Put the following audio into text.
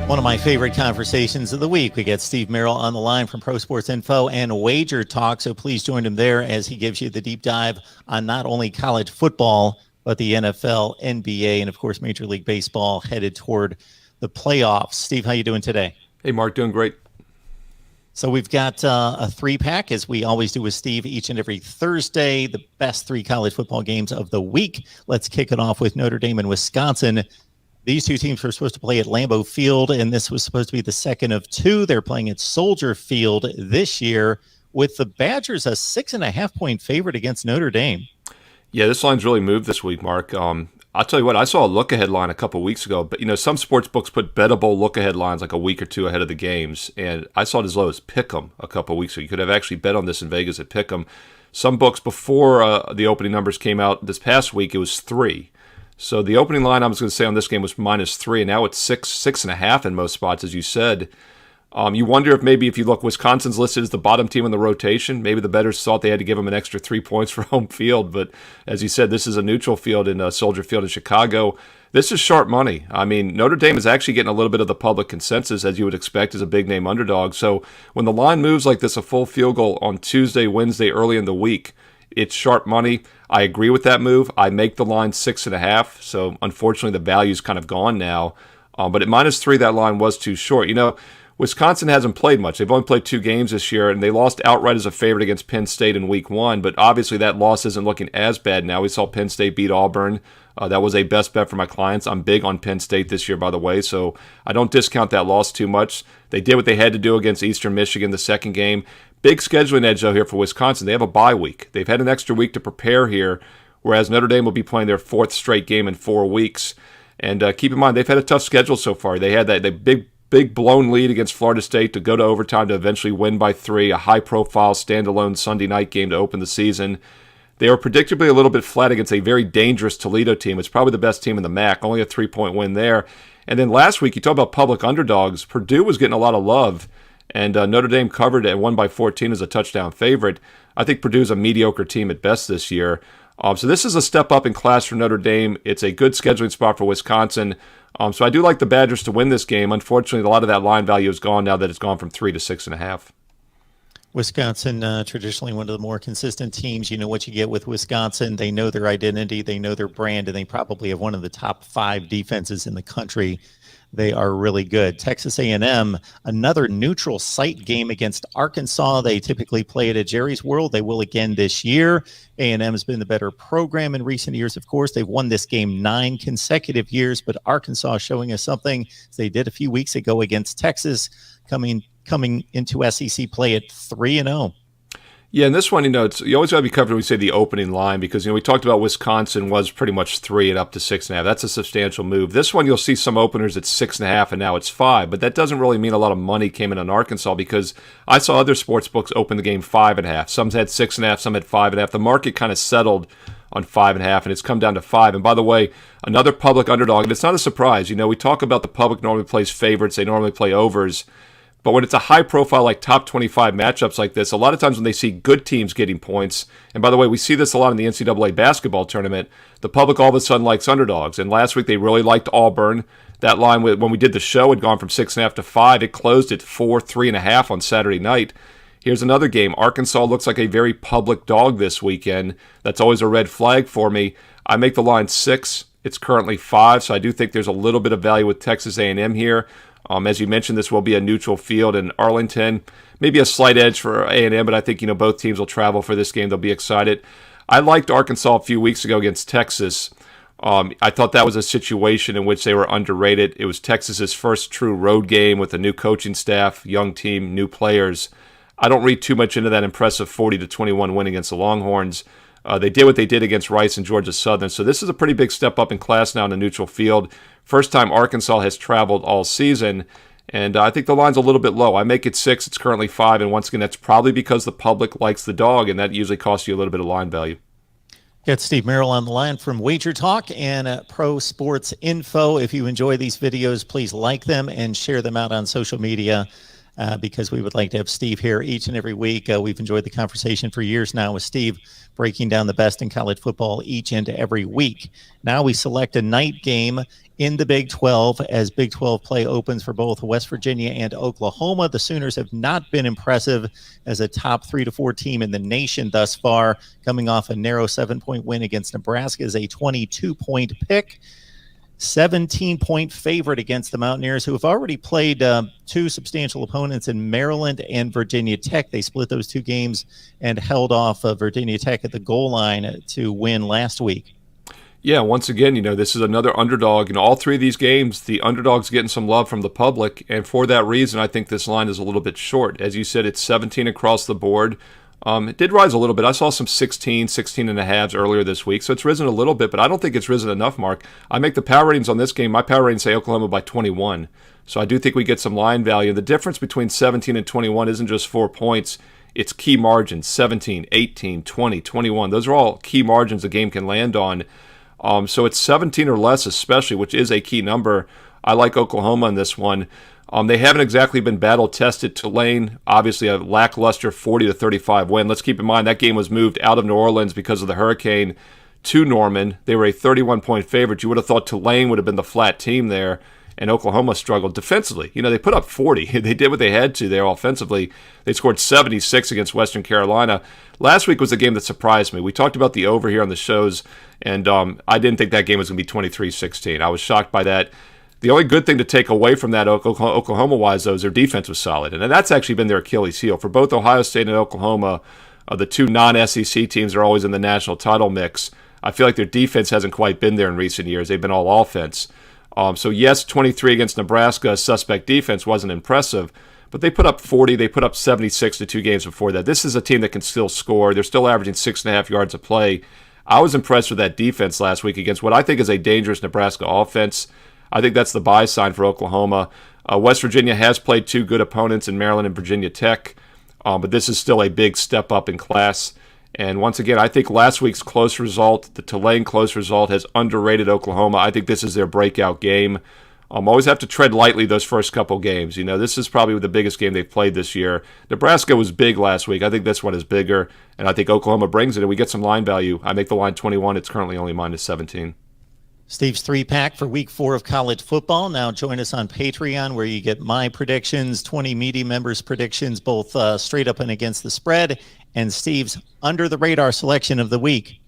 One of my favorite conversations of the week. We get Steve Merrill on the line from Pro Sports Info and Wager Talk. So please join him there as he gives you the deep dive on not only college football, but the NFL, NBA, and of course, Major League Baseball headed toward the playoffs. Steve, how you doing today? Hey, Mark, doing great. So we've got a three-pack, as we always do with Steve, each and every Thursday, the best three college football games of the week. Let's kick it off with Notre Dame and Wisconsin. These two teams were supposed to play at Lambeau Field, and this was supposed to be the second of two. They're playing at Soldier Field this year, with the Badgers a 6.5-point favorite against Notre Dame. Yeah, this line's really moved this week, Mark. I'll tell you what, I saw a look-ahead line a couple weeks ago, but, some sports books put bettable look-ahead lines like a week or two ahead of the games, and I saw it as low as Pick'em a couple weeks ago. You could have actually bet on this in Vegas at Pick'em. Some books before the opening numbers came out this past week, it was 3. So the opening line I was going to say on this game was -3, and now it's 6.5 in most spots, as you said. You wonder if you look, Wisconsin's listed as the bottom team in the rotation. Maybe the bettors thought they had to give them an extra 3 points for home field. But as you said, this is a neutral field in Soldier Field in Chicago. This is sharp money. I mean, Notre Dame is actually getting a little bit of the public consensus, as you would expect, as a big-name underdog. So when the line moves like this, a full field goal on Tuesday, Wednesday, early in the week, it's sharp money. I agree with that move. I make the line 6.5. So unfortunately, the value's kind of gone now. But at -3, that line was too short. Wisconsin hasn't played much. They've only played 2 games this year, and they lost outright as a favorite against Penn State in Week 1. But obviously, that loss isn't looking as bad now. We saw Penn State beat Auburn. That was a best bet for my clients. I'm big on Penn State this year, by the way, so I don't discount that loss too much. They did what they had to do against Eastern Michigan the second game. Big scheduling edge, though, here for Wisconsin. They have a bye week. They've had an extra week to prepare here, whereas Notre Dame will be playing their 4th straight game in 4 weeks. And keep in mind, they've had a tough schedule so far. They had that big blown lead against Florida State to go to overtime to eventually win by 3, a high-profile standalone Sunday night game to open the season. They were predictably a little bit flat against a very dangerous Toledo team. It's probably the best team in the MAC, only a 3-point win there. And then last week, you talk about public underdogs. Purdue was getting a lot of love, and Notre Dame covered and won by 14 as a touchdown favorite. I think Purdue's a mediocre team at best this year. So this is a step up in class for Notre Dame. It's a good scheduling spot for Wisconsin. So I do like the Badgers to win this game. Unfortunately, a lot of that line value is gone now that it's gone from 3 to 6.5. Wisconsin, traditionally one of the more consistent teams. You know what you get with Wisconsin. They know their identity, they know their brand, and they probably have one of the top 5 defenses in the country. They are really good. Texas A&M, another neutral site game against Arkansas. They typically play it at Jerry's World. They will again this year. A&M has been the better program in recent years, of course. They've won this game 9 consecutive years, but Arkansas showing us something, as they did a few weeks ago against Texas, coming into SEC play at 3-0. Yeah, and this one, you always got to be covered when we say the opening line because, we talked about Wisconsin was pretty much 3 and up to 6.5. That's a substantial move. This one, you'll see some openers at 6.5 and now it's 5, but that doesn't really mean a lot of money came in on Arkansas because I saw other sports books open the game 5.5. Some had 6.5, some had 5.5. The market kind of settled on 5.5, and it's come down to 5. And by the way, another public underdog, and it's not a surprise. We talk about the public normally plays favorites. They normally play overs. But when it's a high-profile, like top 25 matchups like this, a lot of times when they see good teams getting points, and by the way, we see this a lot in the NCAA basketball tournament, the public all of a sudden likes underdogs. And last week they really liked Auburn. That line, when we did the show, had gone from 6.5 to 5. It closed at 4, 3.5 on Saturday night. Here's another game. Arkansas looks like a very public dog this weekend. That's always a red flag for me. I make the line 6. It's currently 5, so I do think there's a little bit of value with Texas A&M here. As you mentioned, this will be a neutral field in Arlington. Maybe a slight edge for A&M, but I think both teams will travel for this game. They'll be excited. I liked Arkansas a few weeks ago against Texas. I thought that was a situation in which they were underrated. It was Texas's first true road game with a new coaching staff, young team, new players. I don't read too much into that impressive 40-21 win against the Longhorns. They did what they did against Rice and Georgia Southern. So this is a pretty big step up in class now in a neutral field. First time Arkansas has traveled all season. And I think the line's a little bit low. I make it 6. It's currently 5. And once again, that's probably because the public likes the dog. And that usually costs you a little bit of line value. Got Steve Merrill on the line from Wager Talk and Pro Sports Info. If you enjoy these videos, please like them and share them out on social media. because we would like to have Steve here each and every week. We've enjoyed the conversation for years now with Steve, breaking down the best in college football each and every week. Now we select a night game in the Big 12 as Big 12 play opens for both West Virginia and Oklahoma. The Sooners have not been impressive as a top 3 to 4 team in the nation thus far, coming off a narrow 7-point win against Nebraska as a 22-point pick. 17-point favorite against the Mountaineers, who have already played two substantial opponents in Maryland and Virginia Tech. They split those two games and held off Virginia Tech at the goal line to win last week. Yeah, once again, this is another underdog. All three of these games, the underdog's getting some love from the public, and for that reason, I think this line is a little bit short. As you said, it's 17 across the board. It did rise a little bit. I saw some 16 and a halves earlier this week, so it's risen a little bit, but I don't think it's risen enough, Mark. I make the power ratings on this game. My power ratings say Oklahoma by 21, so I do think we get some line value. The difference between 17 and 21 isn't just 4 points. It's key margins, 17, 18, 20, 21. Those are all key margins a game can land on. So it's 17 or less especially, which is a key number. I like Oklahoma in this one. They haven't exactly been battle-tested. Tulane, obviously a lackluster 40-35 win. Let's keep in mind that game was moved out of New Orleans because of the hurricane to Norman. They were a 31-point favorite. You would have thought Tulane would have been the flat team there, and Oklahoma struggled defensively. They put up 40. They did what they had to there offensively. They scored 76 against Western Carolina. Last week was a game that surprised me. We talked about the over here on the shows, and I didn't think that game was going to be 23-16. I was shocked by that. The only good thing to take away from that Oklahoma-wise, though, is their defense was solid. And that's actually been their Achilles heel. For both Ohio State and Oklahoma, the two non-SEC teams are always in the national title mix. I feel like their defense hasn't quite been there in recent years. They've been all offense. So, yes, 23 against Nebraska, suspect defense wasn't impressive. But they put up 40. They put up 76 the 2 games before that. This is a team that can still score. They're still averaging 6.5 yards a play. I was impressed with that defense last week against what I think is a dangerous Nebraska offense. I think that's the buy sign for Oklahoma. West Virginia has played 2 good opponents in Maryland and Virginia Tech, but this is still a big step up in class. And once again, I think last week's close result, the Tulane close result, has underrated Oklahoma. I think this is their breakout game. Always have to tread lightly those first couple games. This is probably the biggest game they've played this year. Nebraska was big last week. I think this one is bigger, and I think Oklahoma brings it, and we get some line value. I make the line 21. It's currently only -17. Steve's 3-pack for week 4 of college football. Now join us on Patreon, where you get my predictions, 20 media members' predictions, both straight up and against the spread, and Steve's under the radar selection of the week.